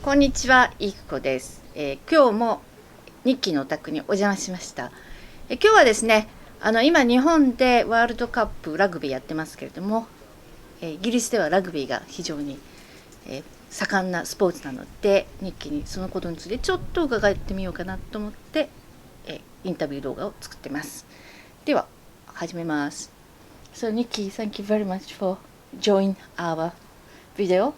こんにちは、いくこです。今日もニッキのお宅にお邪魔しました。今日はですね、今日本でワールドカップラグビーやってますけれども、イギリスではラグビーが非常に、盛んなスポーツなので、ニッキにそのことについてちょっと伺ってみようかなと思って、インタビュー動画を作ってます。では始めます。So Nikki, thank you very much for joining our video.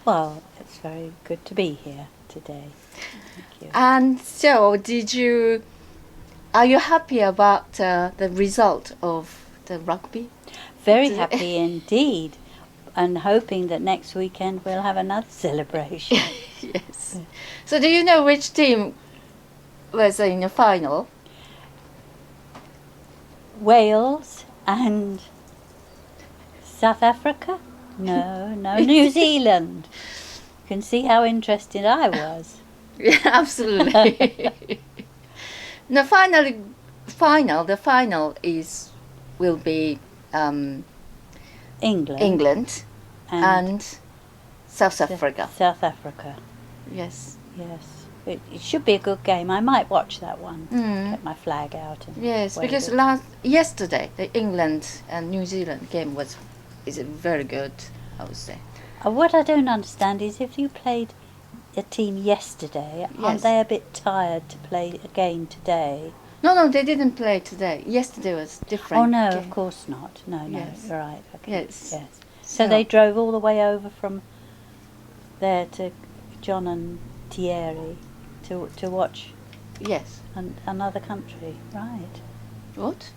Well, it's very good to be here today. Thank you. And so, are you happy about the result of the rugby? Very happy indeed, and hoping that next weekend we'll have another celebration. Yes. So, do you know which team was in the final? Wales and South Africa? No, New Zealand. You can see how interested I was. Yeah, absolutely. The final will be England and South Africa. South Africa. Yes. Yes. It should be a good game. I might watch that one. Get my flag out. And Yes, wave because it. yesterday the England and New Zealand game is very good, I would say. What I don't understand is if you played a team yesterday, aren't Yes. they a bit tired to play again today? No, they didn't play today. Yesterday was different. Oh no, game. of course not. No, Yes. you're right. Okay. Yes. So they drove all the way over from there to John and Thierry to watch Yes. another country, right? What?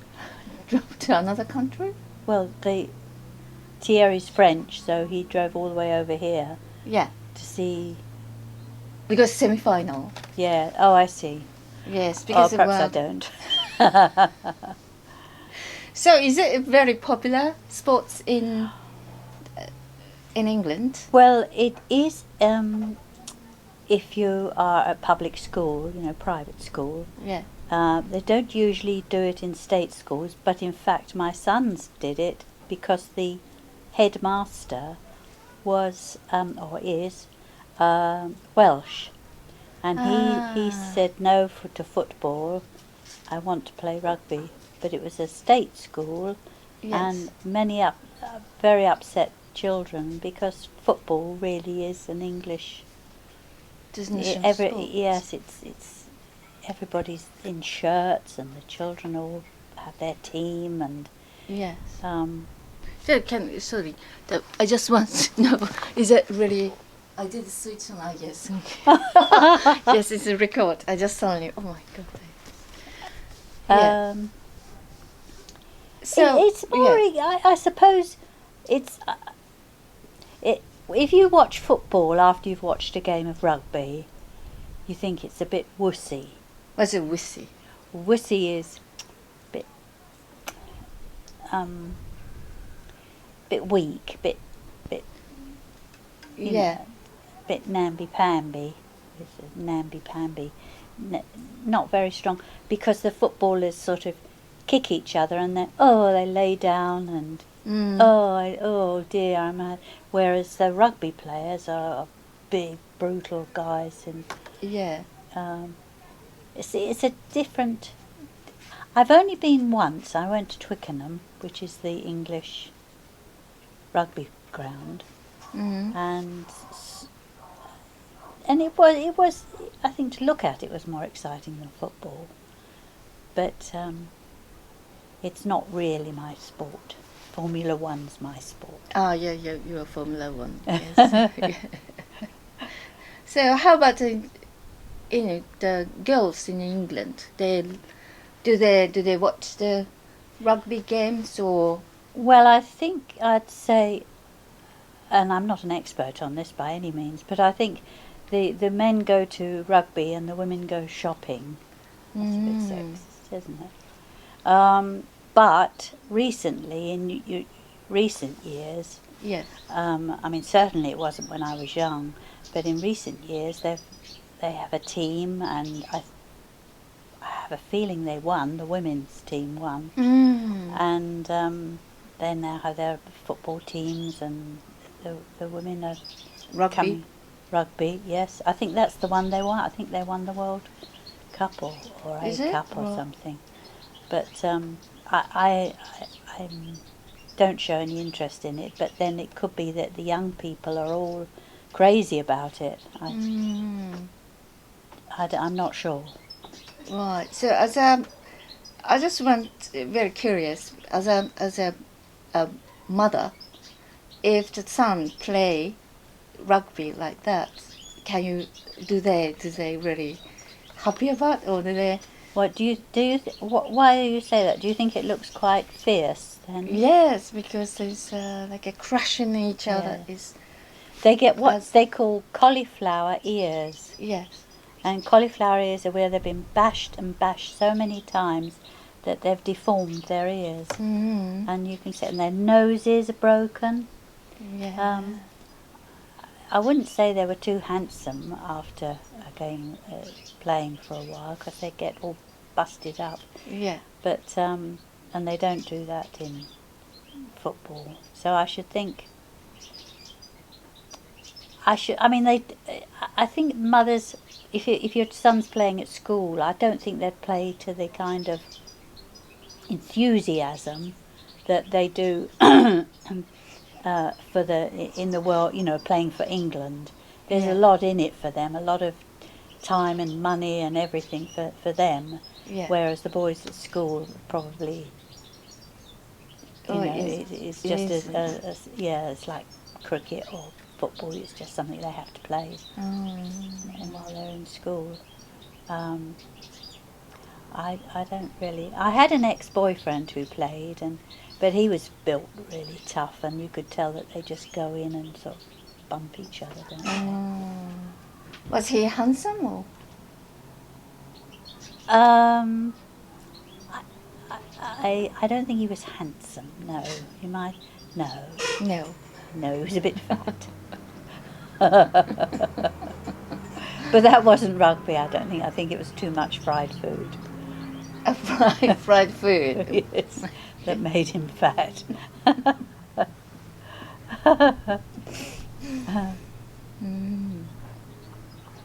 Drove to another country? Well, Thierry's French, so he drove all the way over here Yeah, to see. because semi-final. Yeah. Oh, I see. Yes, Oh, because perhaps I don't. So, is it a very popular sports in England? Well, it is if you are at public school, private school. Yeah. They don't usually do it in state schools, but in fact my sons did it because the headmaster was, or is, Welsh. And he said no to football, I want to play rugby. But it was a state school, Yes. and many very upset children because football really is an English. Yes, it's everybody's in shirts and the children all have their team and Yes. I just want to know, is it really? I did switch on, I guess. Okay. Yes, it's a record. I just suddenly, oh my god. Yeah. So it's boring. Yeah. I suppose it's if you watch football after you've watched a game of rugby, you think it's a bit wussy. What's a wussy? Wussy is a bit weak, bit Yeah. bit namby-pamby. It's namby-pamby. Not very strong because the footballers sort of kick each other and then they lay down and oh dear I'm mad. Whereas the rugby players are big brutal guys and Yeah. it's a different. I've only been once. I went to Twickenham, which is the English rugby ground, and it was I think to look at it was more exciting than football, but it's not really my sport. Formula One's my sport. Oh yeah, you're Formula One. Yes. So how about the girls in England? Do they watch the rugby games or? Well, I think I'd say, and I'm not an expert on this by any means, but I think the men go to rugby and the women go shopping. That's a bit sexist, isn't it? But recently, in recent years, Yes. I mean, certainly it wasn't when I was young, but in recent years they have a team, and I have a feeling they won. The women's team won, and they now have their football teams, and the women are Rugby. Rugby, yes. I think that's the one they won. I think they won the World Cup or Is A it? Cup or Oh. something. But I don't show any interest in it. But then it could be that the young people are all crazy about it. I'm not sure. Right. So I just want very curious as a mother, if the son play rugby like that, do they really happy about it, or do they? What do you why do you say that? Do you think it looks quite fierce then? Yes, because there's like a crushing each other. Yeah. Is They get what As- they call cauliflower ears. yes. And cauliflower ears are where they've been bashed and bashed so many times that they've deformed their ears. Mm-hmm. And you can see, and their noses are broken. Yeah. I wouldn't say they were too handsome after a game playing for a while, because they get all busted up. Yeah. But and they don't do that in football. So I should think. I think mothers, if your son's playing at school, I don't think they'd play to the kind of enthusiasm that they do in the world, playing for England. There's Yeah. a lot in it for them, a lot of time and money and everything for them. Yeah. Whereas the boys at school probably, it's just it's like cricket or football. It's just something they have to play while they're in school. I don't really. I had an ex-boyfriend who played, but he was built really tough, and you could tell that they just go in and sort of bump each other. Don't they? Was he handsome or? I don't think he was handsome. No, he might. No, No. he was a bit fat. But that wasn't rugby. I don't think. I think it was too much fried food. Fried food. Yes, that made him fat.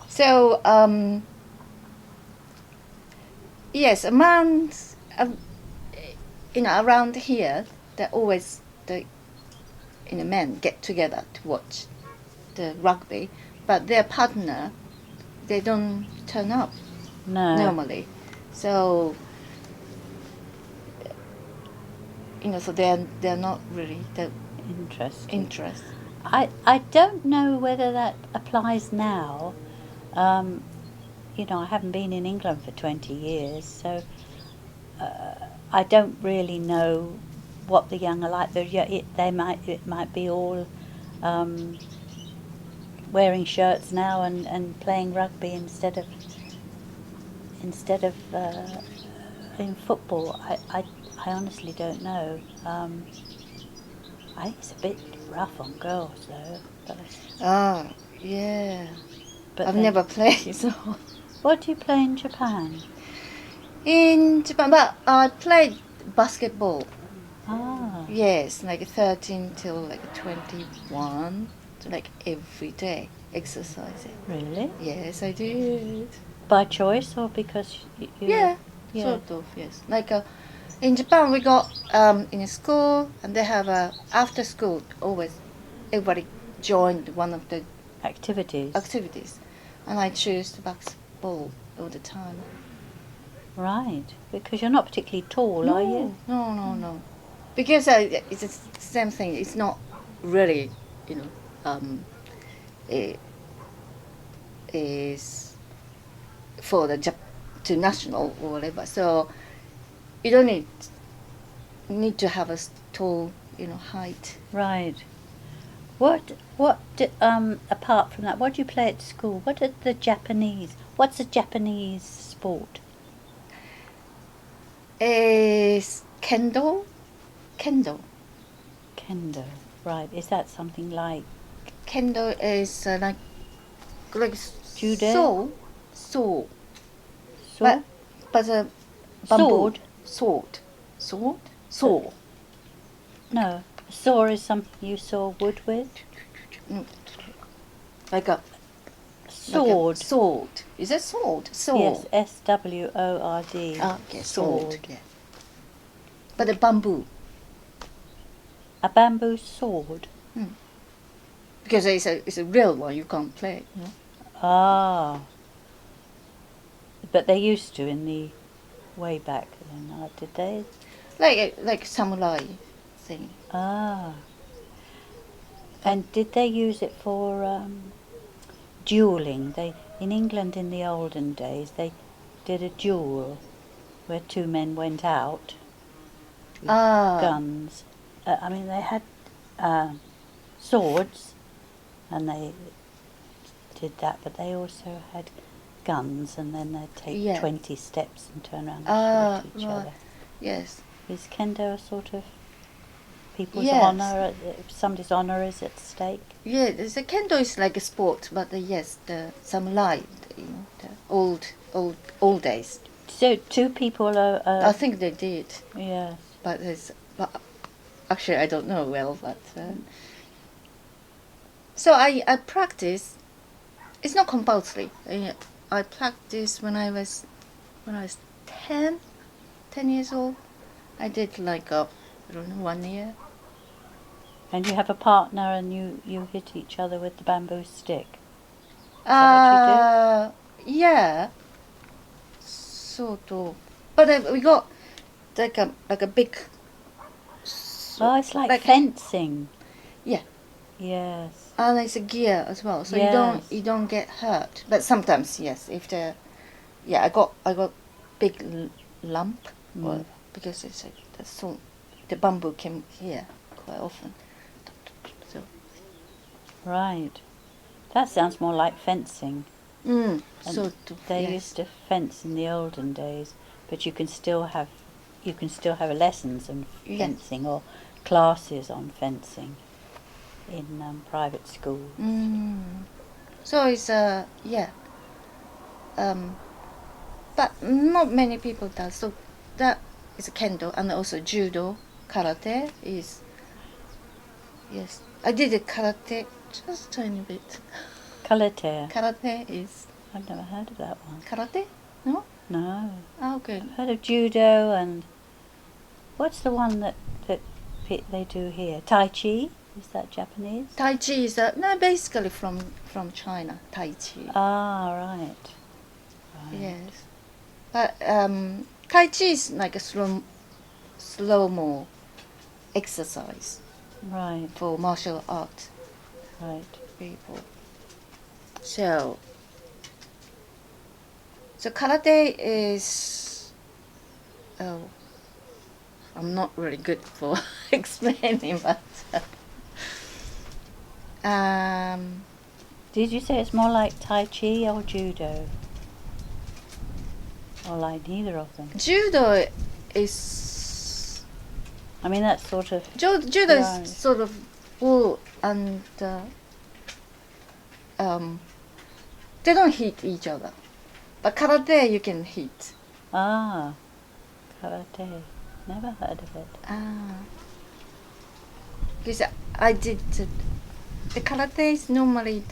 So yes, among around here, they always the men get together to watch the rugby, but their partner, they don't turn up No. normally. So so they're not really that Interesting. interested. I don't know whether that applies now. I haven't been in England for 20 years, so I don't really know what the young are like. It might be all wearing shirts now and playing rugby instead of in football. I honestly don't know. I think it's a bit rough on girls though. Oh, yeah. But I've then- never played, so. What do you play in Japan? In Japan, but I played basketball. Ah, Yes, like 13 till like 21, so like every day exercising. really? Yes, I did. By choice or because you? Yeah, Yeah. sort of, yes. Like in Japan, we got in a school, and they have after school, always everybody joined one of the Activities. activities, and I choose the basketball all the time. Right, because you're not particularly tall, are you? No. Because it's the same thing. It's not really, it is for the to national or whatever. So you don't need to have a tall, height. Right. What apart from that, what do you play at school? What's a Japanese sport? Is kendo. Kendo. Right. Is that something like Kendo is like Judo? Sword. sword? But a bamboo. Sword? Sword. No. A saw is something you saw wood with? Like a Sword. Sword. Is that sword? Sword. Yes, SWORD. Okay, sword. Yeah. But the bamboo. A bamboo sword. Because it's a real one, you can't play. You know? Ah. But they used to in the way back then, did they? Like samurai thing. Ah. And did they use it for duelling? In England in the olden days, they did a duel where two men went out with guns. They had swords, and they did that, but they also had guns, and then they'd take 20 steps and turn around and shoot each other. Yes. Is kendo a sort of people's honour? If somebody's honour is at stake? Yeah, the kendo is like a sport, but the samurai, the old days. So two people are... I think they did. Yes. But actually I don't know well, but... So I practice. It's not compulsory. I practiced when I was 10 years old. I did like I don't know, 1 year. And you have a partner and you hit each other with the bamboo stick? Is that what you do? Yeah. Sort of. But we got like a big... Oh, it's like fencing. Yeah. Yes. And it's a gear as well, so you don't get hurt. But sometimes, yes, if I got big lump, because it's the bamboo came here quite often. So. Right. That sounds more like fencing. They used to fence in the olden days, but you can still have lessons on fencing or classes on fencing in private schools. So it's but not many people does. So that is kendo, and also judo, karate is. Yes, I did karate just a tiny bit. Karate. Karate is. I've never heard of that one. Karate? No. No. Oh, okay. I've heard of judo and what's the one that they do here? Tai Chi? Is that Japanese? Tai Chi is basically from China. Tai Chi. Ah, right. Yes, but Tai Chi is like a slow-mo exercise. Right. For martial art. Right. People. So karate is. Oh, I'm not really good for explaining, but. Did you say it's more like Tai Chi or judo? Or like neither of them? Judo is. That's sort of. Judo is sort of full and. They don't hit each other, but karate you can hit. Ah, karate. Never heard of it. Because I did the karate is normally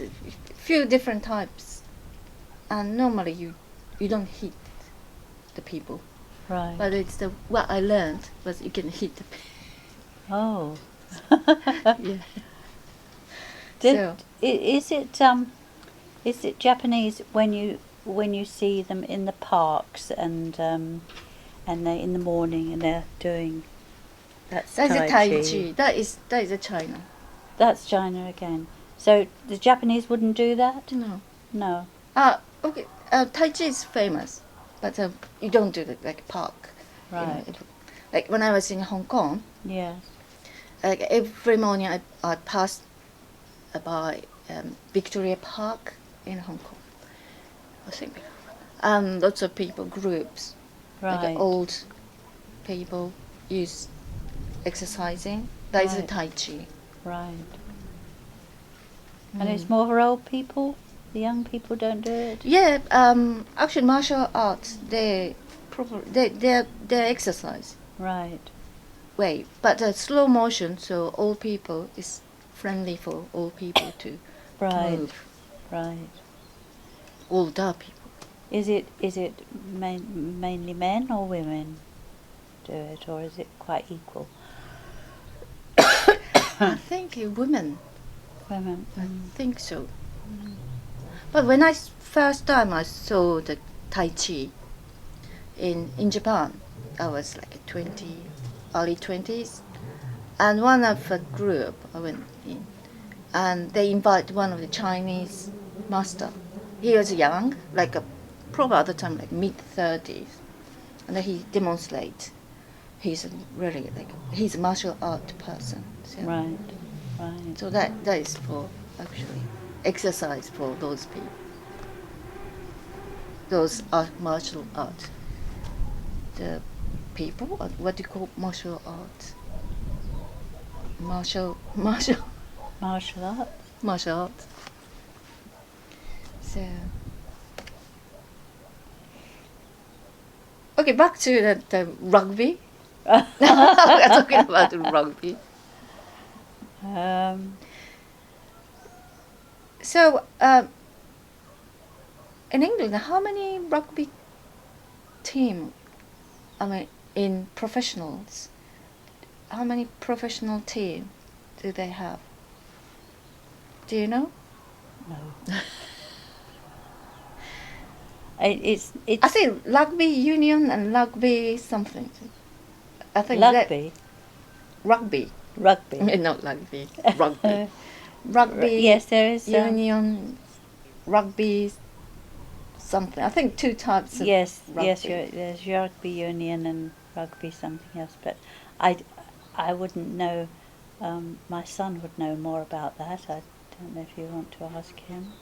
few different types, and normally you don't hit the people. Right. But it's what I learned was you can hit the people. Oh. Yeah. Is it Japanese when you see them in the parks and they in the morning and they're doing that's a Tai Chi. Chi. That is a China. That's China again. So the Japanese wouldn't do that? No. Okay. Tai Chi is famous, but you don't do it like park. Right. Like when I was in Hong Kong. Yeah. Like every morning I passed by Victoria Park in Hong Kong. I think. Lots of people, groups. Right. Like old people use exercising. That is a Tai Chi. Right. And it's more for old people? The young people don't do it? Yeah, actually martial arts, they exercise. Right. Way. But slow motion, so old people is friendly for old people to move. Right. older people. Is it mainly men or women do it, or is it quite equal? I think women. Women. I think so. But when first time I saw the Tai Chi in Japan, I was like 20, early 20s, and one of a group I went in, and they invited one of the Chinese master. He was young, like probably at the time like mid-30s, and he demonstrates. He's really he's a martial art person. So. Right. So that is for actually exercise for those people. Those martial art. The people, what do you call martial art? Martial Martial arts. So, okay, back to the rugby. We're talking about rugby. So, in England, how many rugby team? I mean, in professionals, how many professional team do they have? Do you know? No. It's. I think rugby union and rugby something. I think rugby. Rugby. Not rugby. Rugby. Rugby. Yes, there is union. Rugby. Something. I think two types of rugby. Yes. There's rugby union and rugby something else, but I wouldn't know. My son would know more about that. I don't know if you want to ask him.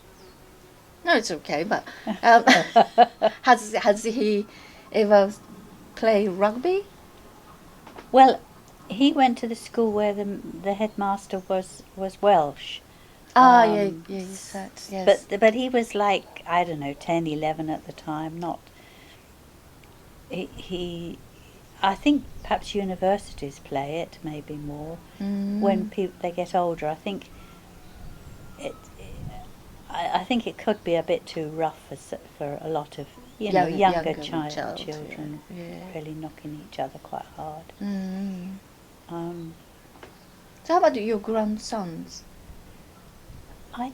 No, it's okay. But has he ever played rugby? Well, he went to the school where the headmaster was Welsh. Yes. But he was like, I don't know, 10, 11 at the time. Not. He I think perhaps universities play it maybe more when they get older. I think I think it could be a bit too rough for a lot of younger children, really knocking each other quite hard. So how about your grandsons? I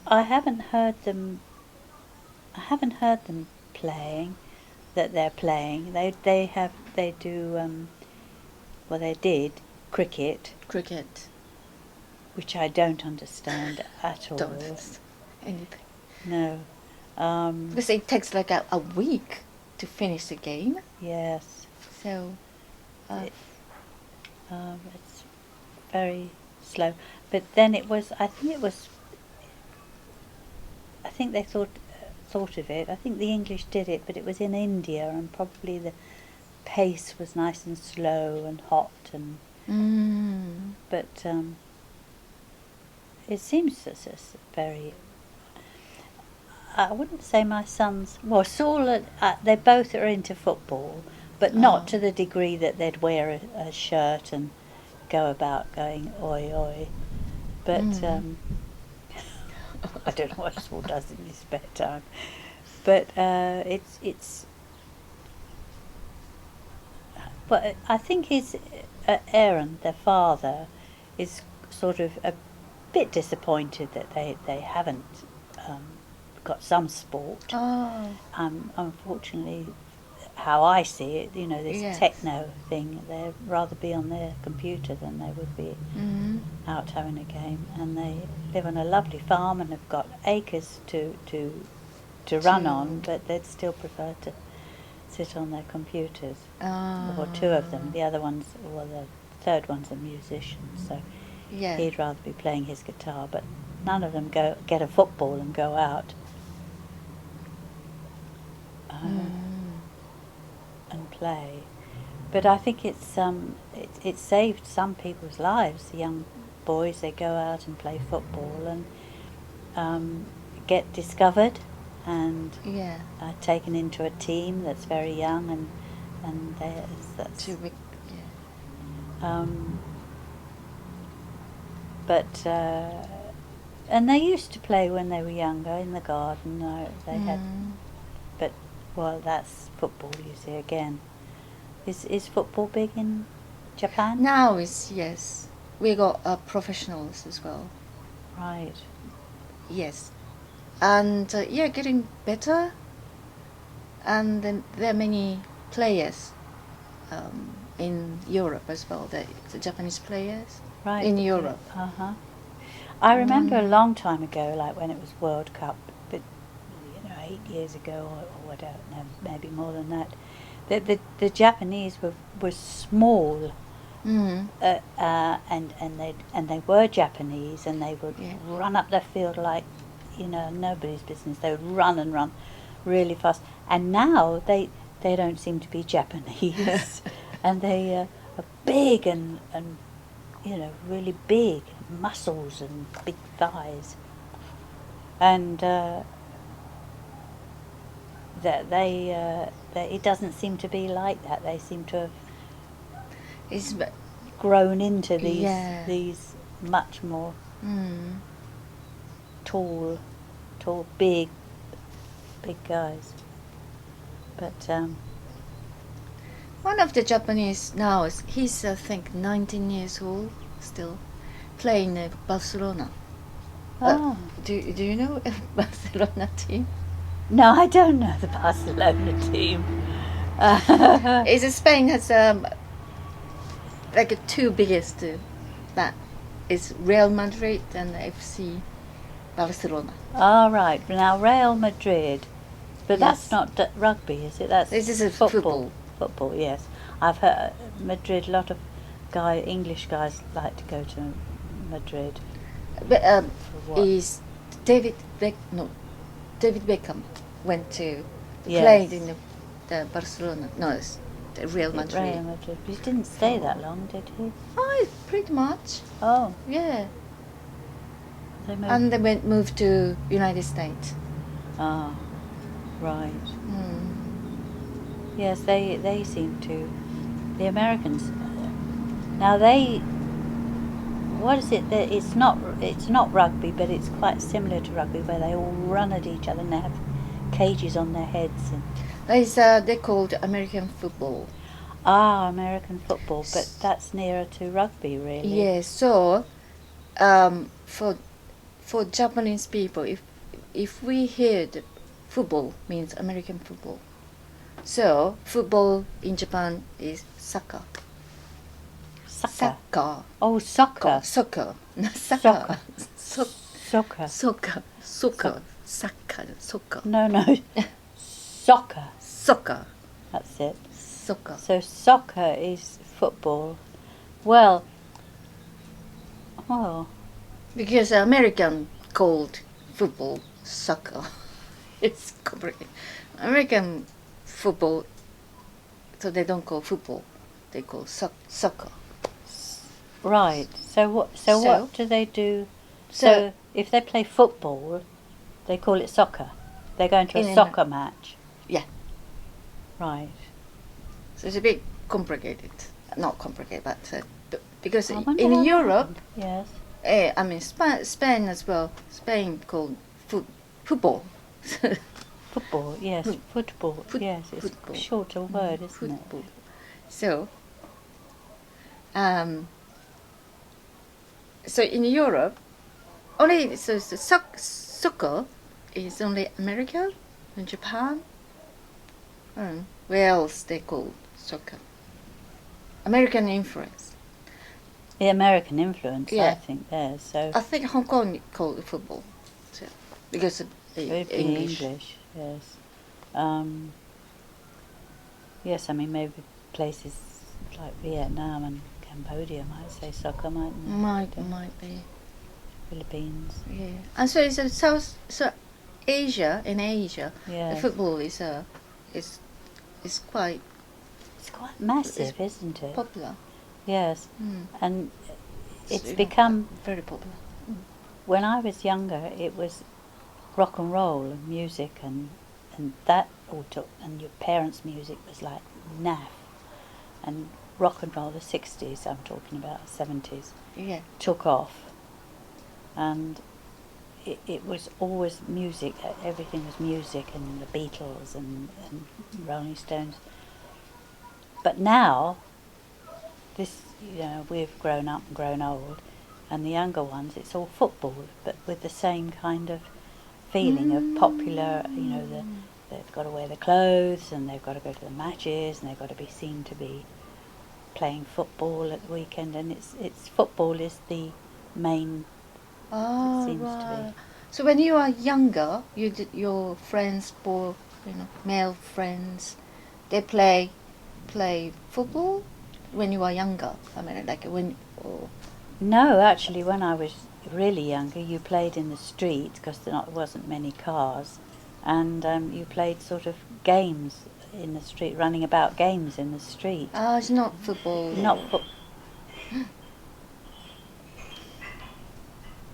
haven't heard them playing. That they're playing. They did cricket. Which I don't understand at all. Don't understand anything. No. Because it takes like a week to finish the game. Yes. So it's very slow. But then I think they thought of it. I think the English did it, but it was in India, and probably the pace was nice and slow and hot, and but it seems very. I wouldn't say my sons. Well, Saul, they both are into football, but not to the degree that they'd wear a shirt and go about going oi oi. But I don't know what Saul does in his spare time, but it's. But I think Aaron, their father, is sort of a bit disappointed that they haven't got some sport. Unfortunately, how I see it, this techno thing, they'd rather be on their computer than they would be out having a game. And they live on a lovely farm and have got acres to run on, but they'd still prefer to sit on their computers. Or two of them. The other ones, the third one's a musician, so he'd rather be playing his guitar. But none of them get a football and go out and play. But I think it's saved some people's lives. The young boys, they go out and play football and get discovered and taken into a team that's very young, and that's but And they used to play when they were younger in the garden. They had, but well, that's football. You see again. Is football big in Japan? Now is yes. We got professionals as well. Right. Yes, and getting better. And then there are many players in Europe as well. The Japanese players in Europe. I remember a long time ago, like when it was World Cup, but 8 years ago or I don't know, maybe more than that. The Japanese were small, and they were Japanese, and they would run up the field like nobody's business. They would run and run really fast. And now they don't seem to be Japanese, and they are big and really big muscles and big thighs, and it doesn't seem to be like that. They seem to have grown into these much more tall, big guys. But one of the Japanese now he's I think 19 years old still, playing in Barcelona. Do you know Barcelona team? No, I don't know the Barcelona team. Spain has like two biggest that is Real Madrid and FC Barcelona. Right. Now Real Madrid, but that's not rugby, is it? This is football. Football, yes. I've heard Madrid. A lot of English guys like to go to Madrid. But is David Beckham went to played in the Barcelona. No, it's the Real Madrid. Real Madrid. But he didn't stay that long, did he? Oh, pretty much. Oh, yeah. They moved to United States. Ah, right. Yes, they seem to. The Americans. Now what is it? It's not rugby, but it's quite similar to rugby, where they all run at each other and they have cages on their heads. They called American football. American football, but that's nearer to rugby, really. Yes. So, for Japanese people, if we hear the football means American football, so football in Japan is soccer. Soccer. Oh, soccer. Soccer. Not Soccer. soccer. Soccer. Soccer. Soccer. Soccer. No. Soccer. Soccer. That's it. Soccer. So soccer is football. Well. Because American called football soccer. It's complicated. American football, so they don't call football. They call soccer. Right. So what do they do? So if they play football, they call it soccer. They're going to a soccer match. Yeah. Right. So it's a bit complicated. Not complicated, but because in Europe, yes. I mean Spain as well. Spain called football. Football, yes. Football, yes. It's football. A shorter word, isn't Football. it? So, so in Europe, only soccer is only America and Japan. Where else they call soccer? American influence. The American influence, Yeah. I think, there. So I think Hong Kong called it football, so, because of English. Yes. Yes, I mean maybe places like Vietnam and Cambodia might say soccer, mightn't they? Might be. Philippines. Yeah, and so it's Asia. In Asia, Yes. the football is quite It's quite massive, isn't it? popular. Yes. And it's really become, very popular. when I was younger, it was rock and roll and music and that all took, and your parents' music was like naff, and rock and roll, the 60s I'm talking about, 70s, Yeah. took off, and it was always music. Everything was music, and the Beatles and Rolling Stones. But now, we've grown up and grown old, and the younger ones, it's all football, but with the same kind of feeling of popular. They've got to wear the clothes, and they've got to go to the matches, and they've got to be seen to be playing football at the weekend, and it's football is the main. Seems to be. So when you are younger, your friends, male friends, they play football when you are younger. I mean, like when. No, actually, when I was really younger, you played in the street because there wasn't many cars, and you played sort of games in the street, running about games in the street. It's not football.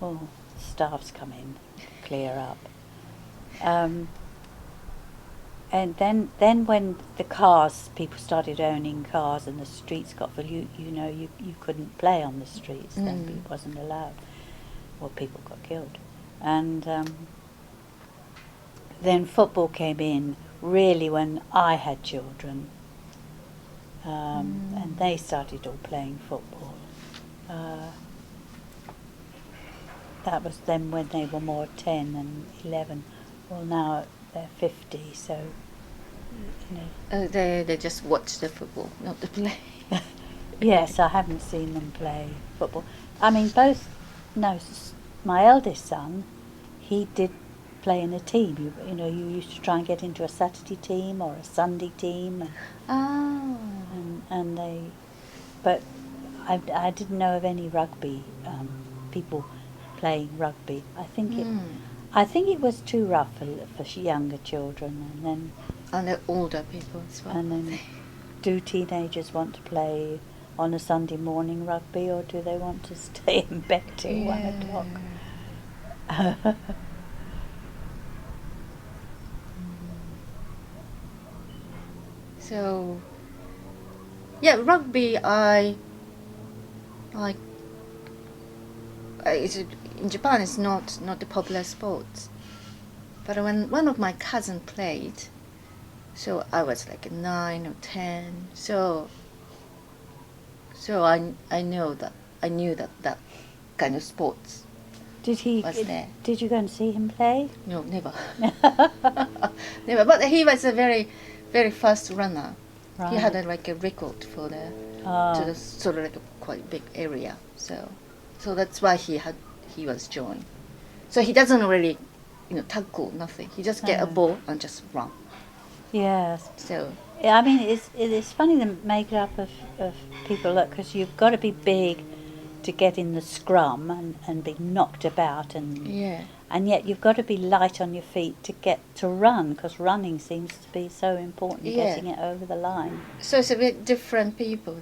Oh, staff's come in, clear up. And then when the cars, people started owning cars and the streets got full, you couldn't play on the streets, then it wasn't allowed, or people got killed. And then football came in really when I had children, and they started all playing football. That was then when they were more 10 and 11. Well, now they're 50, so. They just watch the football, not the play. Yes, I haven't seen them play football. I mean, my eldest son, he did play in a team. You used to try and get into a Saturday team or a Sunday team. And they, but I didn't know of any rugby people playing rugby. I think it was too rough for younger children, and the older people as well. And then, do teenagers want to play on a Sunday morning rugby, or do they want to stay in bed till 1 o'clock? So, rugby. In Japan, it's not the popular sport. But when one of my cousins played, so I was like 9 or 10. So I knew that kind of sports. Did he? Was there. Did you go and see him play? No, never. Never. But he was a very, very fast runner. Right. He had a record for to the sort of like a quite big area. So that's why he was joined. So he doesn't really, tackle nothing. He just get a ball and just run. Yes. So. I mean, it's funny the makeup of people, because you've got to be big to get in the scrum and be knocked about, and yet you've got to be light on your feet to get to run, because running seems to be so important, getting it over the line. So it's a bit different people,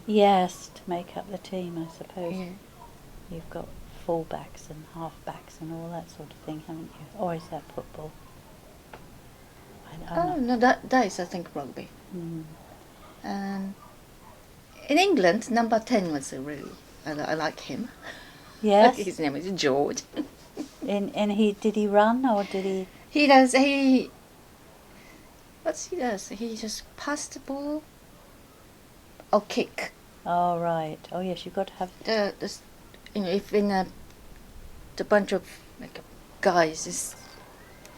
Yes, to make up the team, I suppose. Yeah. You've got full-backs and half-backs and all that sort of thing, haven't you? Or is that football? No, that is, I think, rugby. In England, number 10 was really, I like him. Yes. His name is George. And did he run, or did he? He does. What he does? He just pass the ball or kick. Oh right. Oh yes, you've got to have if the bunch of guys is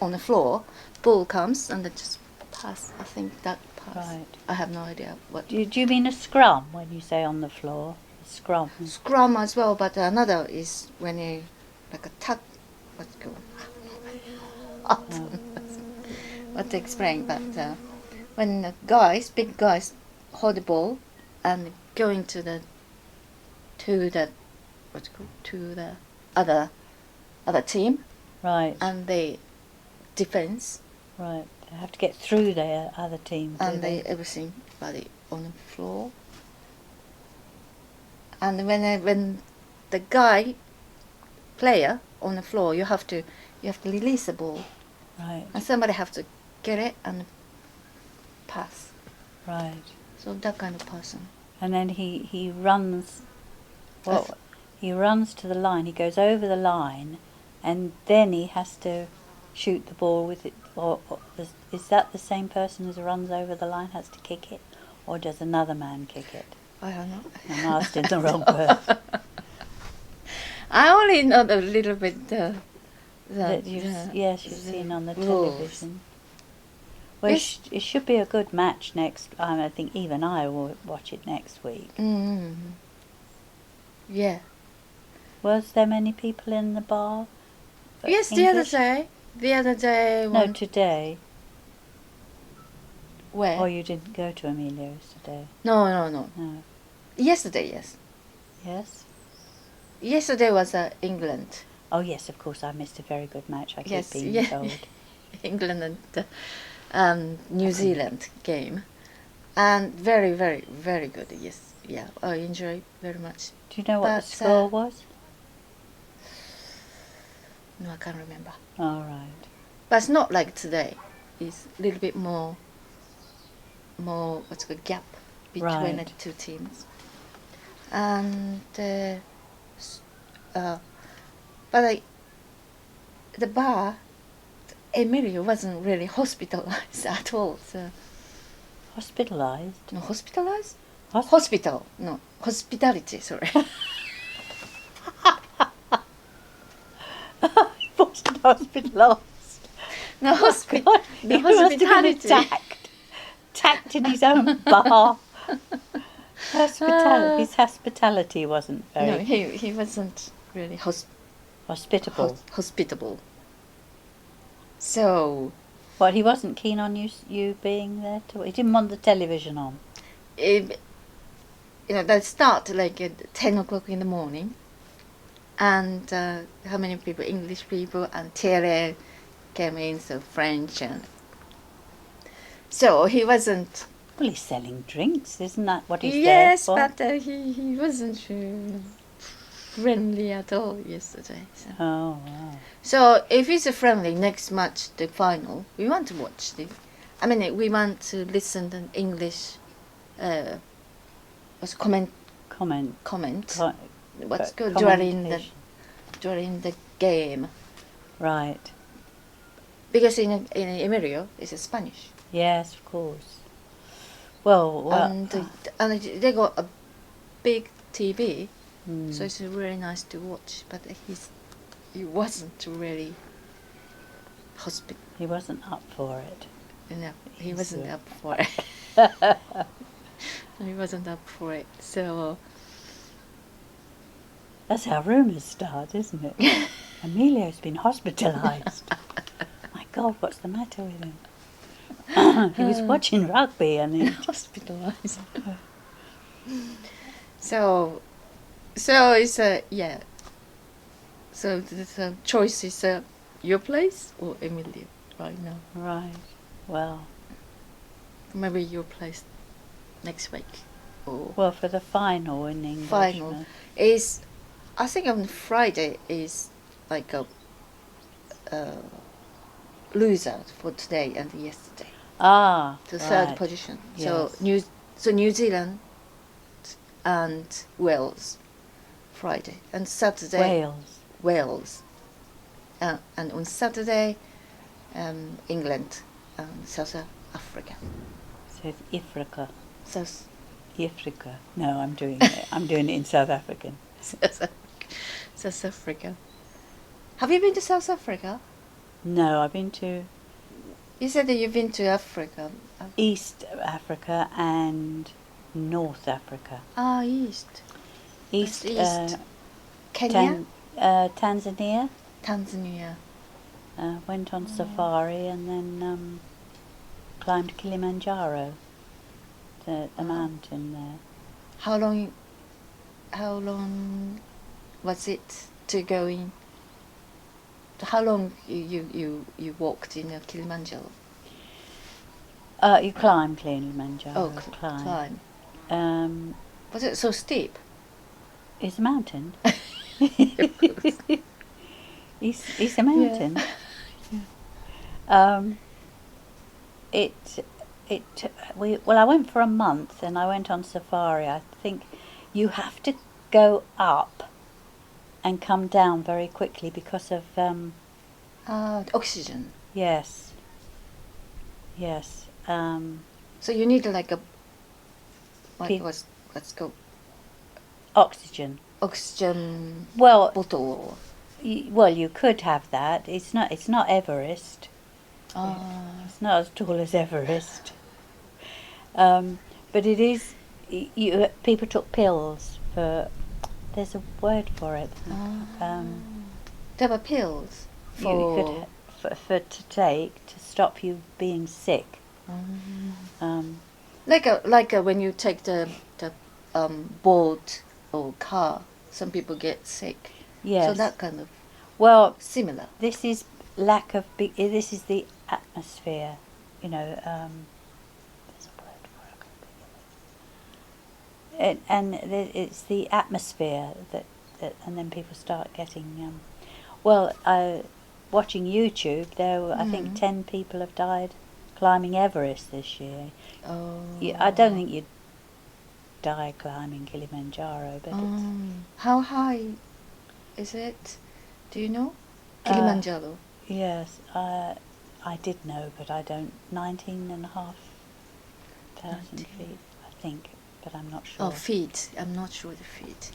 on the floor, ball comes and then just pass. I think that pass. Right. I have no idea what. Do you mean a scrum when you say on the floor? A scrum. Scrum as well, but another is when you a tuck. What's it called? What to explain? But when the big guys, hold the ball and going to the other team. Right. And they defense. Right. They have to get through their other team. And everybody on the floor. And when the player on the floor, you have to release the ball. Right. And somebody have to get it and pass. Right. So that kind of person. And then he runs. Well, he runs to the line. He goes over the line, and then he has to shoot the ball with it. Or is that the same person as runs over the line has to kick it, or does another man kick it? I don't know. I'm asking the wrong person. I only know a little bit Yes, you've seen on the rules. television. Well, Yes. it should be a good match next. I think even I will watch it next week. Yeah. Was there many people in the bar? Yes, English? the other day. No, today. Where? Or you didn't go to Emilio's today? No. No. Yesterday, yes. Yes? Yesterday was England. Oh, yes, of course. I missed a very good match. I Yes, keep being yeah. told. England and New Zealand game. And very, very, very good, yes. Yeah, I enjoy very much. Do you know what But, the score was? No, I can't remember. All right. But it's not like today. It's a little bit more what's called gap between the Right. two teams. And but the bar, Emilio wasn't really hospitalized at all. So Hospitalised? no, hospitalized? Hos- Hospital, no, hospitality. Sorry. He wasn't hospitalised. No, God, he must have been hospitality. attacked in his own bar. His hospitality wasn't very No, he wasn't really hospitable. hospitable. So Well, he wasn't keen on you being there. He didn't want the television on. They start like at 10 o'clock in the morning, and how many people? English people and Thierry came in, so French, and so he wasn't. Well, he's selling drinks, isn't that what he's Yes, there for? but he wasn't friendly at all yesterday. So. Oh, wow. So if it's a friendly next match, the final, we want to watch the. I mean, we want to listen to English. What's comment? What's good during the game? Right. Because in Emilio it's Spanish. Yes, of course. Well, And they got a big TV, mm, so it's really nice to watch. But he wasn't really he wasn't up for it. No, he He's, wasn't up for it. He wasn't up for it. So That's how rumours start, isn't it? Emilio's been hospitalised. My God, what's the matter with him? He was watching rugby and he... hospitalized. So it's yeah. So the choice is your place or Emilio right now. Right. Well, Maybe your place next week. Or well, for the final in English. final is, I think on Friday is like a loser for today and yesterday. Ah, The third right. position. Yes. So New Zealand and Wales Friday and Saturday Wales. And on Saturday England and South Africa. So it's Ifrica. South No, I'm doing it. I'm doing it in South African. South Africa. Have you been to South Africa? No, I've been to You said that you've been to Africa. East Africa and North Africa. Ah, East. East, East. Kenya? Tanzania. Tanzania. Went on safari and then climbed Kilimanjaro, the mountain there. How long was it to go in? How long you walked in Kilimanjaro? You climb Kilimanjaro. Oh, climb. Was it so steep? It's a mountain. It's a mountain. I went for a month and I went on safari. I think you have to go up and come down very quickly because of oxygen. yes. So you need like a Pe- what's called oxygen. oxygen Well, bottle. you could have that. It's not Everest. It's not as tall as Everest. But it is. People took pills for. There's a word for it. There were pills You could to take to stop you being sick. Like when you take the boat or car, some people get sick. Yes. So that kind of similar. This is this is the atmosphere. There's a word for it. And it's the atmosphere that and then people start getting. Watching YouTube, I think 10 people have died climbing Everest this year. Oh. I don't think you'd die climbing Kilimanjaro, but How high is it? Do you know? Kilimanjaro. yes, I did know, but I don't. 19,500 feet, I think, but I'm not sure. Oh, feet. I'm not sure the feet.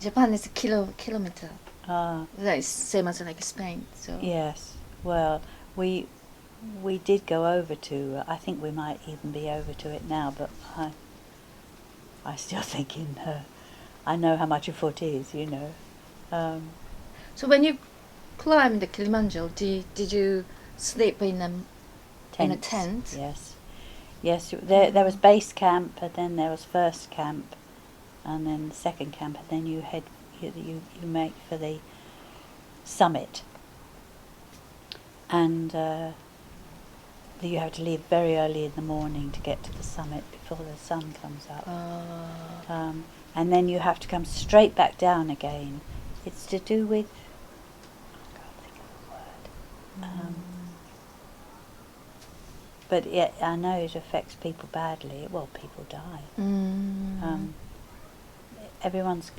Japan is a kilometer. That is same as like Spain. So Yes. Well, we did go over to. I think we might even be over to it now, but I still think I know how much a foot is. So when you climbed the Kilimanjaro, did you sleep in a tent? Yes. There was base camp, and then there was first camp, and then the second camp, and then you make for the summit, and you have to leave very early in the morning to get to the summit before the sun comes up, and then you have to come straight back down again. It's to do with I can't think of the word, but yeah, I know it affects people badly. Well, people die. Everyone's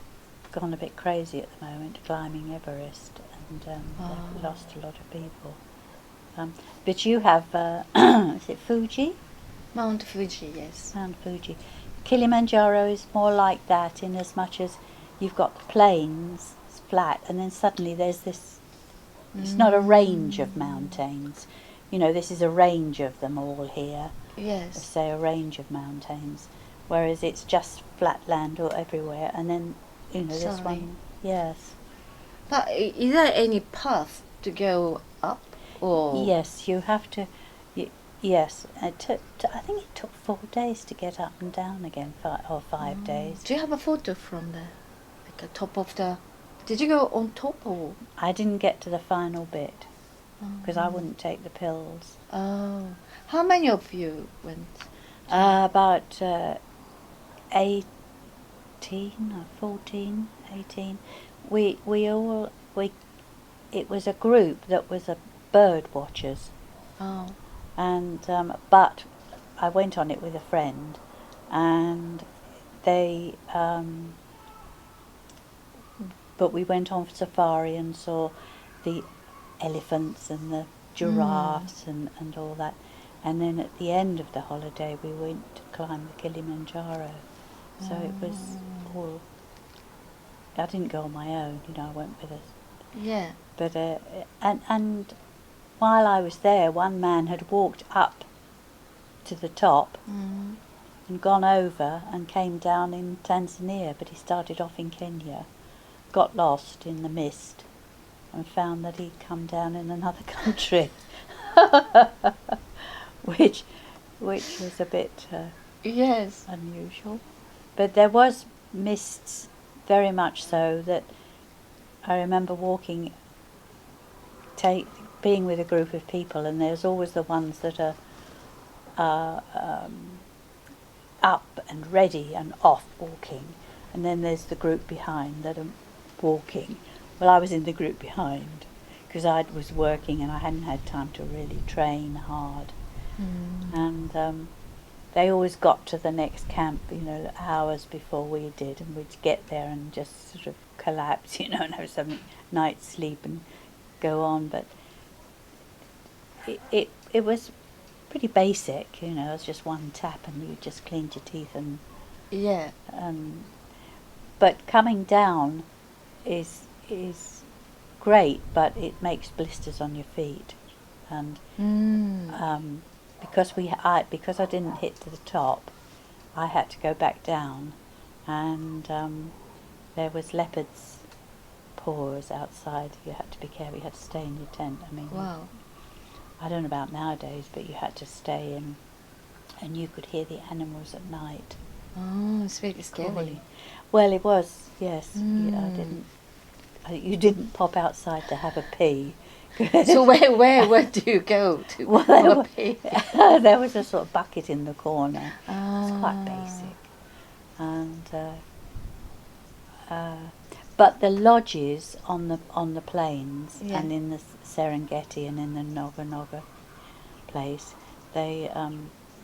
gone a bit crazy at the moment climbing Everest, and they've lost a lot of people. But you have, is it Fuji? Mount Fuji, yes. Mount Fuji. Kilimanjaro is more like that in as much as you've got the plains, it's flat, and then suddenly there's this, it's not a range of mountains. This is a range of them all here. Yes. Say a range of mountains, whereas it's just flat land or everywhere, and then this one. Yes. But is there any path to go up? Or Yes, you have to. Yes, I think it took 4 days to get up and down again, 5 days. Do you have a photo from the top of the? Did you go on top or? I didn't get to the final bit because I wouldn't take the pills. Oh, how many of you went? About 18 or 14, 18. It was a group that was a bird watchers. Oh. And but I went on it with a friend, and they but we went on safari and saw the elephants and the giraffes and all that, and then at the end of the holiday we went to climb the Kilimanjaro. So it was all. I didn't go on my own, I went with us. Yeah. But and while I was there, one man had walked up to the top and gone over and came down in Tanzania, but he started off in Kenya, got lost in the mist, and found that he'd come down in another country, which was a bit Yes. unusual. But there was mists, very much so, that I remember walking, being with a group of people, and there's always the ones that are up and ready and off walking, and then there's the group behind that are walking. Well, I was in the group behind because I was working and I hadn't had time to really train hard. And they always got to the next camp, hours before we did, and we'd get there and just sort of collapse, and have some night's sleep and go on. But it was pretty basic, it was just one tap and you just cleaned your teeth and Yeah. But coming down is great, but it makes blisters on your feet, and because I didn't hit to the top, I had to go back down, and there was leopards' paws outside. You had to be careful. You had to stay in your tent. I mean, Wow. I don't know about nowadays, but you had to stay in, and you could hear the animals at night. Oh, it's very scary. Calling. Well, it was, yes. You didn't pop outside to have a pee. So where do you go to? Well, have a pee? there was a sort of bucket in the corner. It's quite basic. And but the lodges on the plains, Yeah. and in the Serengeti and in the Noga place, they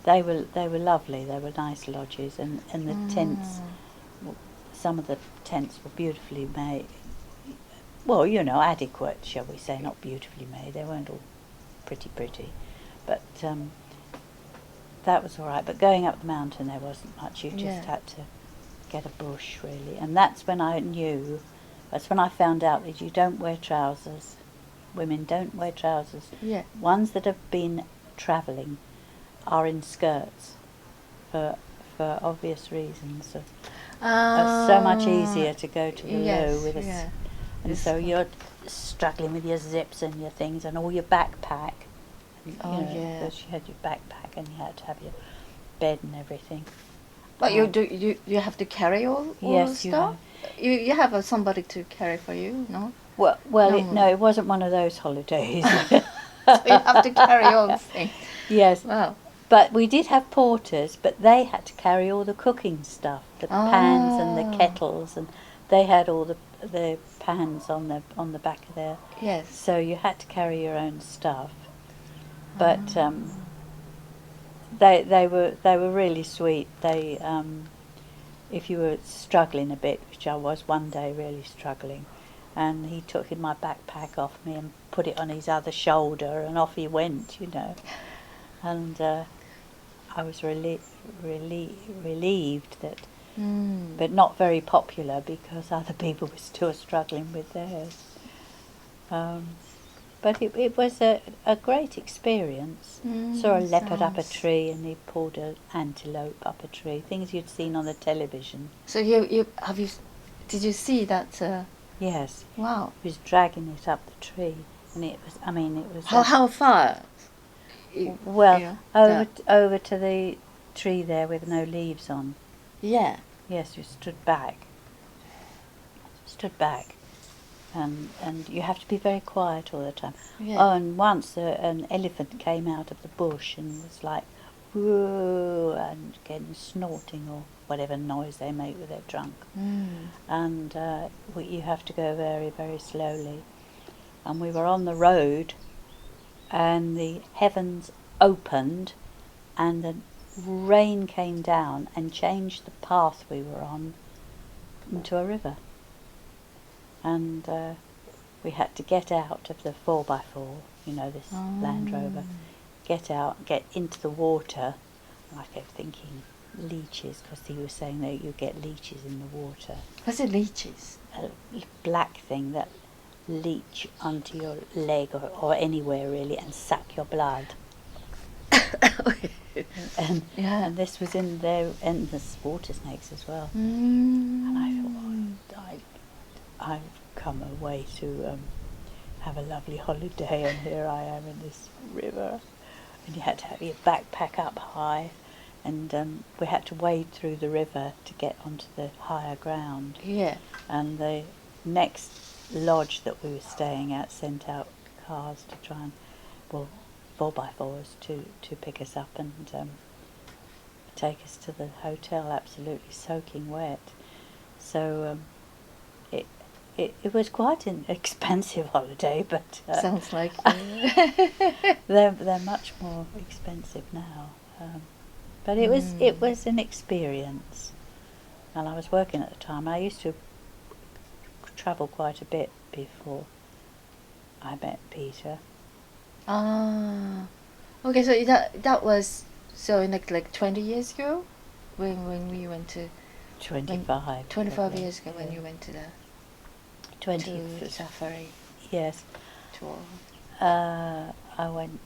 were lovely. They were nice lodges, and the tents. Some of the tents were beautifully made. Well, adequate, shall we say, not beautifully made. They weren't all pretty, but that was all right. But going up the mountain, there wasn't much. You just had to get a bush, really. And that's when I found out that you don't wear trousers. Women don't wear trousers. Yeah. Ones that have been travelling are in skirts for obvious reasons. It's so much easier to go to the loo with and so you're struggling with your zips and your things and all your backpack. And, because you had your backpack and you had to have your bed and everything. But you have to carry all Yes, stuff? You have somebody to carry for you, no? Well, No. it wasn't one of those holidays. So you have to carry all the things. Yes. Wow. But we did have porters, but they had to carry all the cooking stuff, the pans and the kettles, and they had all the pans on the back of their. Yes. So you had to carry your own stuff. But they were really sweet. They if you were struggling a bit, which I was one day really struggling, and he took my backpack off me and put it on his other shoulder, and off he went, and I was relieved that, but not very popular because other people were still struggling with theirs. But it was a great experience. Saw a leopard up a tree, and he pulled an antelope up a tree. Things you'd seen on the television. So did you see that? Yes. Wow. He was dragging it up the tree, and it was. How far? Over to the tree there with no leaves on. Yeah. Yes, you stood back, and you have to be very quiet all the time. Yeah. Oh, and once an elephant came out of the bush and was like, whoa, and again snorting or whatever noise they make when they're drunk. And you have to go very, very slowly. And we were on the road, and the heavens opened, and the rain came down and changed the path we were on into a river. And we had to get out of the 4x4, this Land Rover, get out, get into the water. And I kept thinking leeches, because he was saying that you get leeches in the water. What's it, leeches? A black thing that leech onto your leg or anywhere really and suck your blood. And this was in there, and the water snakes as well. And I thought, I've come away to have a lovely holiday, and here I am in this river. And you had to have your backpack up high, and we had to wade through the river to get onto the higher ground. Yeah. And the next lodge that we were staying at sent out cars to try and, 4x4s to pick us up and take us to the hotel, absolutely soaking wet. So it was quite an expensive holiday, but Sounds like they're much more expensive now. But it was an experience. And I was working at the time. I used to travel quite a bit before I met Peter. Ah, okay. So that was in like 20 years ago, when we went to 25. 25 years ago when you went to the 20 to safari Yes. tour. I went.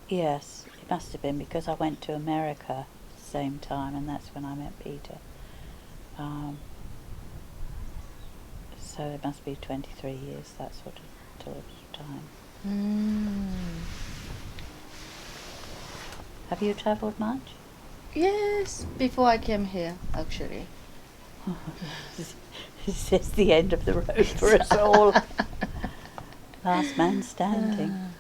Yes, it must have been because I went to America at the same time, and that's when I met Peter. So it must be 23 years, that sort of time. Have you travelled much? Yes, before I came here, actually. This is the end of the road for us all. Last man standing.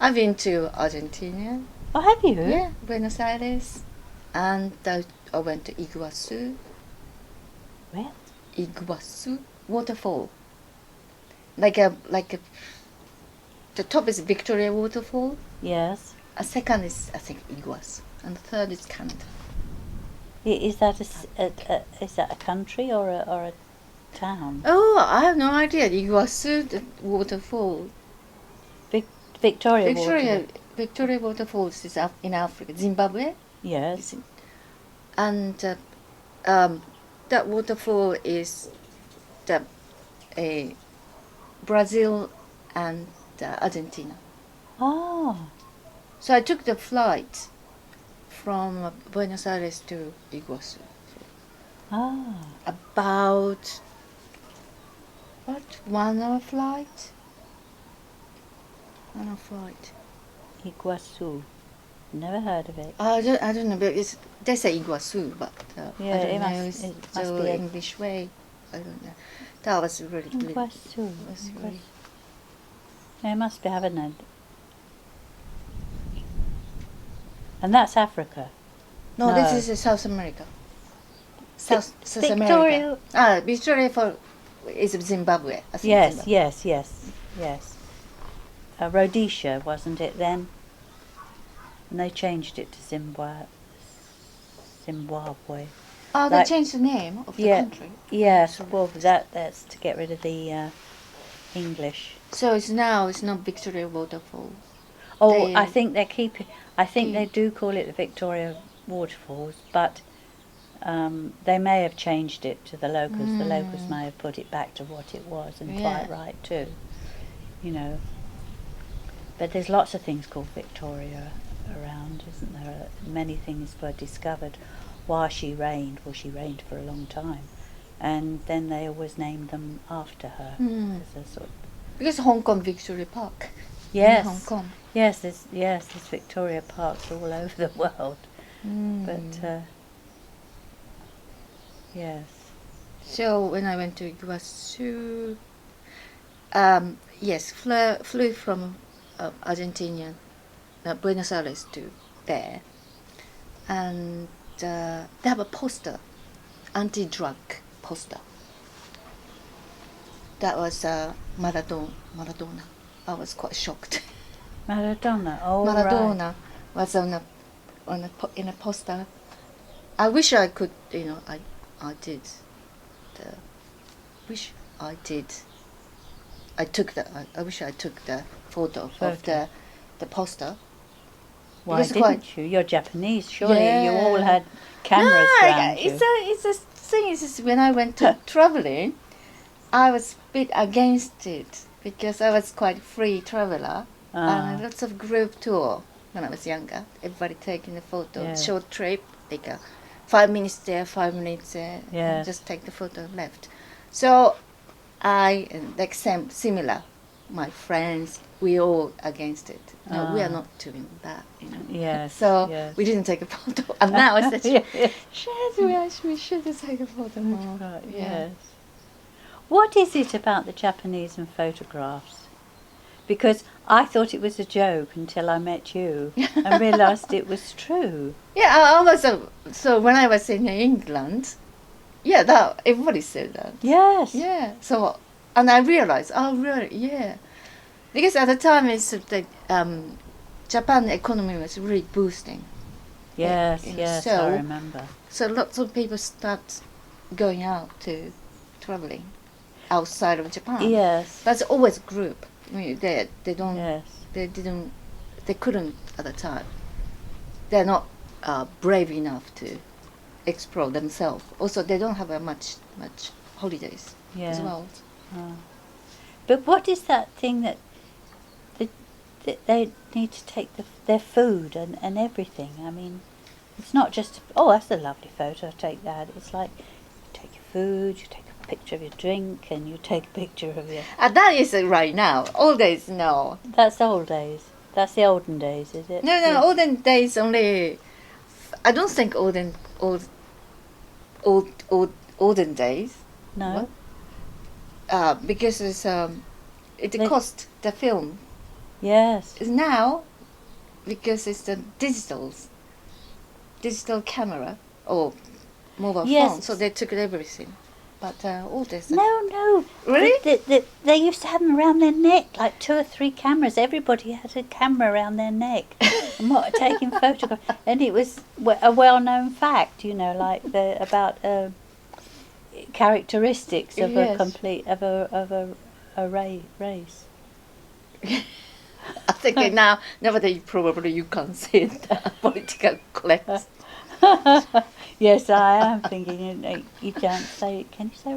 I've been to Argentina. Oh, have you? Yeah, Buenos Aires, and I went to Iguazu. Where? Iguazu waterfall. Like a the top is Victoria waterfall. Yes. A second is, I think, Iguazu, and the third is Canada. Is that is that a country or a town? Oh, I have no idea. Iguazu, the waterfall. Victoria Waterfalls is in Africa, Zimbabwe. Yes. And that waterfall is the Brazil and Argentina. Oh. So I took the flight from Buenos Aires to Iguazu. Ah. About 1 hour flight? 1 hour flight. Iguazu. Never heard of it. I don't know, but they say Iguazu, but Yeah, I don't it know. must It's be the English way. I don't know. That was really good. Iguazu. Was really... Yeah, it must be having it. And that's Africa. No, No. this is South America. South Victoria. America. Victoria is Zimbabwe. I think Yes, Zimbabwe. yes. Rhodesia, wasn't it then? And they changed it to Zimbabwe. Oh, they changed the name of the country. Yes, well, that's to get rid of the English. So it's not Victoria Waterfall. Oh, I think they keep it. I think they do call it the Victoria Waterfalls, but they may have changed it to the locals. The locals may have put it back to what it was, and quite right too. You know. But there's lots of things called Victoria around, isn't there? Many things were discovered while she reigned. Well, she reigned for a long time, and then they always named them after her. As a sort of Because Hong Kong Victoria Park. Yes. In Hong Kong. Yes, there's Victoria Parks all over the world. But yes. So when I went to Iguazu, flew from Argentina, Buenos Aires to there, and they have a poster, anti-drug poster. That was Maradona. I was quite shocked. Maradona. Oh, Maradona was in a poster. I wish I could, I did. I wish I took the photo. Of the poster. Why didn't you? You're Japanese, surely you all had cameras around you. It's a thing is when I went to traveling, I was a bit against it because I was quite free traveler and lots of group tour when I was younger. Everybody taking a photo, short trip, like 5 minutes there, 5 minutes there, and just take the photo and left. So I similar. My friends, we all against it. No, we are not doing that, Yes. So we didn't take a photo, and now I said, we should take a photo more. Right, yes. What is it about the Japanese and photographs? Because I thought it was a joke until I met you and realised it was true. Yeah, I was so when I was in England, that everybody said that. Yes. Yeah. So and I realized, oh really, yeah, because at the time it's the Japan economy was really boosting, Yes, you know, yes, I so remember. so lots of people start going out to traveling outside of Japan. Yes. But it's always group. I mean, they don't Yes. they couldn't at the time. They're not brave enough to explore themselves. Also, they don't have much holidays as Yeah. well. But what is that thing that they need to take their food and everything? I mean, it's not just, oh, that's a lovely photo, I'll take that. It's like you take your food, you take a picture of your drink, and you take a picture of your... That is right now. Old days, no. That's the old days. That's the olden days, is it? No, olden days only. I don't think olden days. No? Because it cost the film. Yes. Now, because it's the digital camera or mobile phone, so they took everything. But all this. No. Really? They used to have them around their neck, like 2 or 3 cameras. Everybody had a camera around their neck, and taking photographs. And it was a well-known fact, you know, like about characteristics of Yes. a complete of a race. I think now nowadays probably you can't say the political correct. Yes, I am thinking you can't say. Can you say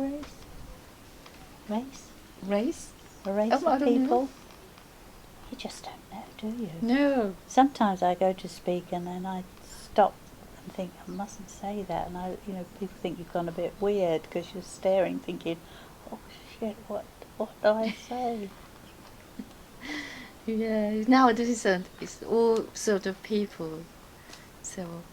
race? Race? A race Oh, I of don't know. people? You just don't know, do you? No. Sometimes I go to speak and then I stop and think I mustn't say that, and people think you've gone a bit weird because you're staring, thinking, oh shit, what do I say? Yeah. Nowadays it's all sort of people. So.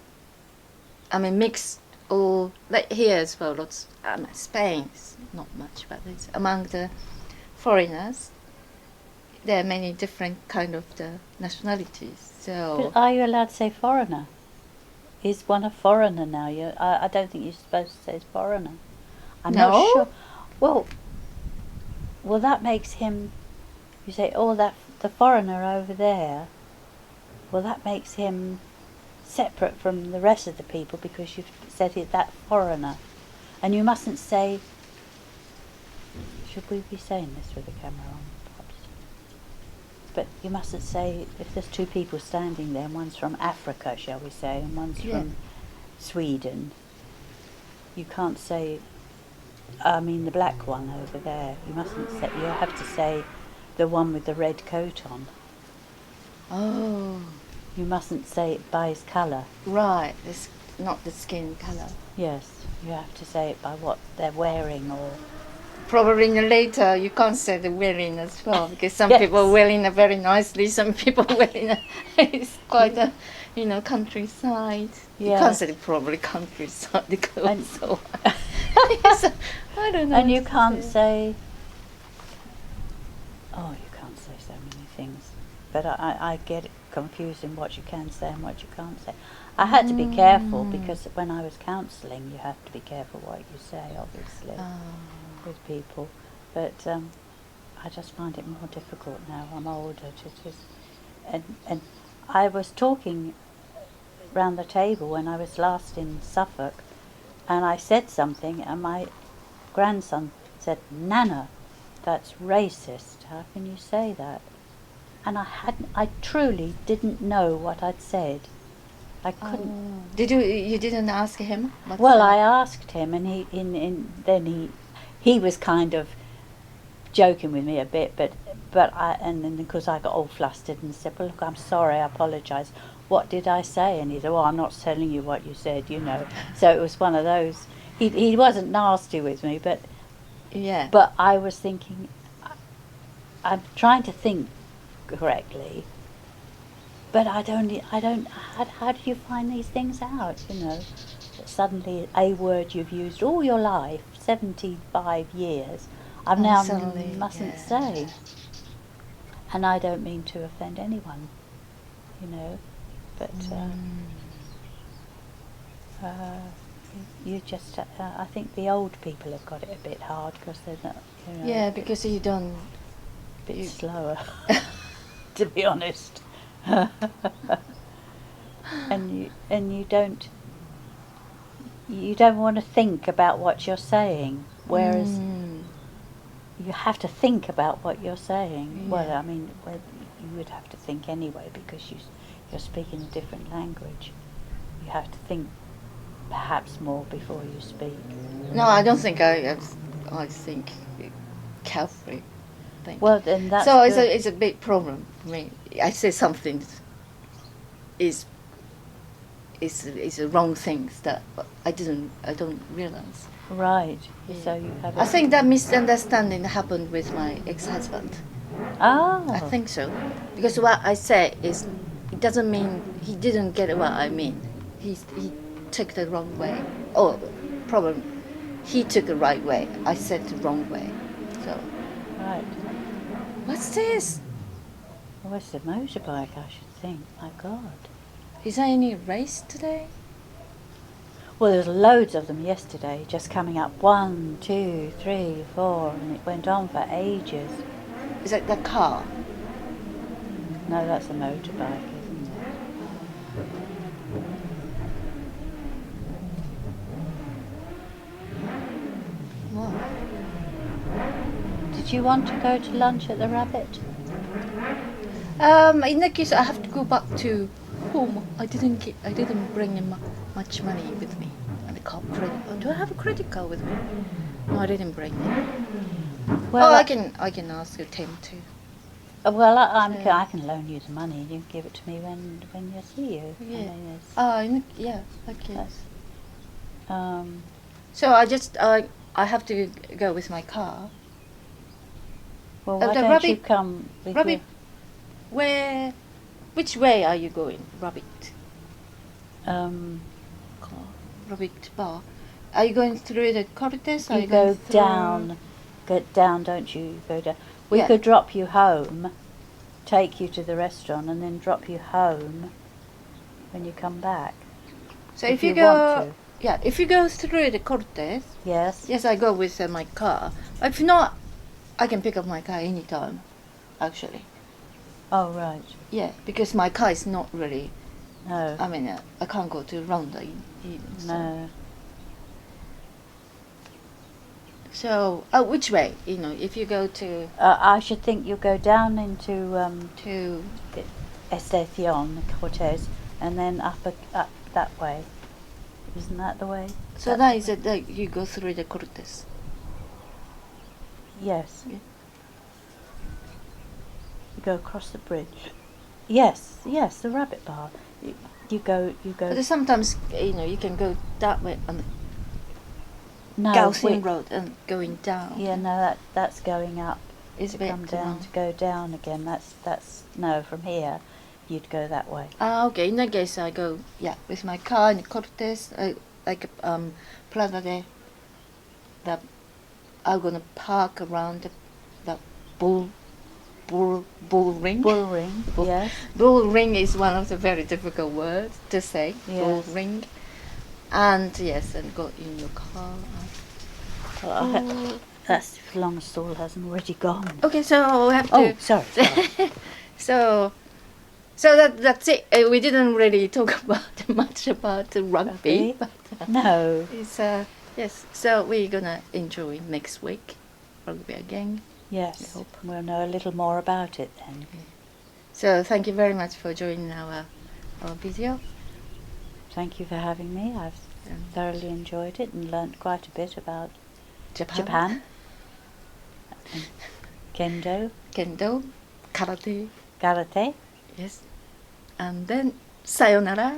I mean, mixed all, like here as well, lots, Spain is not much, but it's among the foreigners, there are many different kind of the nationalities, so... But are you allowed to say foreigner? Is one a foreigner now? I don't think you're supposed to say foreigner. I'm No? not sure. Well, that makes him, you say, oh, the foreigner over there, well, that makes him separate from the rest of the people because you've said it, that foreigner. And you mustn't say, should we be saying this with the camera on? Perhaps. But you mustn't say, if there's 2 people standing there, and one's from Africa, shall we say, and one's from Sweden, you can't say, I mean the black one over there. You mustn't say, you have to say the one with the red coat on. Oh. You mustn't say it by his colour. Right, it's not the skin colour. Yes, you have to say it by what they're wearing, or... Probably later you can't say the wearing as well, because some Yes. people wearing very nicely, some people wearing it's quite a, countryside. You can't Yes. say probably countryside because And- so so, I don't know. And what you to can't say. say... Oh, you can't say so many things. But I get it confused in what you can say and what you can't say. I had to be careful because when I was counselling, you have to be careful what you say, obviously, with people. But I just find it more difficult now. I'm older to just... And I was talking round the table when I was last in Suffolk, and I said something, and my grandson said, "Nana, that's racist. How can you say that?" And I truly didn't know what I'd said. I couldn't. Did you didn't ask him? Well, I asked him, and then he was kind of joking with me a bit, but and then because I got all flustered and said, "Well, look, I'm sorry, I apologise. What did I say?" And he said, "Well, I'm not telling you what you said, So it was one of those. He wasn't nasty with me, but Yeah. But I was thinking, I'm trying to think correctly, but I don't, how do you find these things out, that suddenly a word you've used all your life, 75 years, I've now suddenly, mustn't say. And I don't mean to offend anyone, but you just, I think the old people have got it a bit hard because they're not, Yeah, because you don't... bit slower, to be honest. and you don't want to think about what you're saying, whereas you have to think about what you're saying. Yeah. Well, I mean, you would have to think anyway because you're speaking a different language. You have to think perhaps more before you speak. No, I don't think I think carefully. Well, then that's so good. it's a big problem for me. I say something is a wrong thing that I don't realize. Right. Yeah. So you have. I think that misunderstanding happened with my ex-husband. Ah. I think so, because what I say is, it doesn't mean he didn't get what I mean. He took the wrong way. Oh, problem. He took the right way. I said the wrong way. So. Right. What's this? Oh, it's a motorbike, I should think. My God. Is there any race today? Well, there was loads of them yesterday, just coming up 1, 2, 3, 4, and it went on for ages. Is that the car? No, that's a motorbike, isn't it? What? Did you want to go to lunch at the Rabbit? In that case, I have to go back to home. I didn't bring in much money with me. And the credit. Do I have a credit card with me? No, I didn't bring it. Well, I can ask Tim to. Well, I can loan you the money. You can give it to me when you see you. Yeah. I mean, Yeah. Okay. so I have to go with my car. well, why the don't you Rabbit- come with Rabbit. Which way are you going, Rabbit? your... Car. Rabbit bar. Are you going through the corridors? You go down, don't you? You go down. We Yeah. could drop you home, take you to the restaurant, and then drop you home when you come back. So if if you you go, want to. yeah, if you go through the corridors, Yes. yes, I go with my car. If not, I can pick up my car anytime, actually. Oh, right. Yeah, because my car is not really. No. I mean, I can't go to London even. No. So, which way? If you go to I should think you'll go down into to Estación Cortez, and then up that way. Isn't that the way? so that is it. That you go through the corridors. Yes. Yeah. You go across the bridge. Yes, the Rabbit Bar. You go. But sometimes you can go that way on the No, Gaussian Road and going down. Yeah, no, that's going up. It's a To bit come down long. to go down again. That's no, from here, you'd go that way. Okay. In that case, I go with my car in Cortes, like Plaza de. That I'm gonna park around the bull ring. Bull ring. Bull- Yes. Bull ring is one of the very difficult words to say. Bull Yes. ring. And yes, and go in your car. Well, that's if long stall hasn't already gone. Okay, so we have to. Oh, sorry. So that's it. We didn't really talk much about the rugby, Rugby? but No. it's yes. So we're gonna enjoy next week rugby again. Yes. I hope. We'll know a little more about it then. So thank you very much for joining our video. Thank you for having me. I've thoroughly enjoyed it and learnt quite a bit about Japan. and kendo, Kendo, karate. karate. Yes. And then sayonara.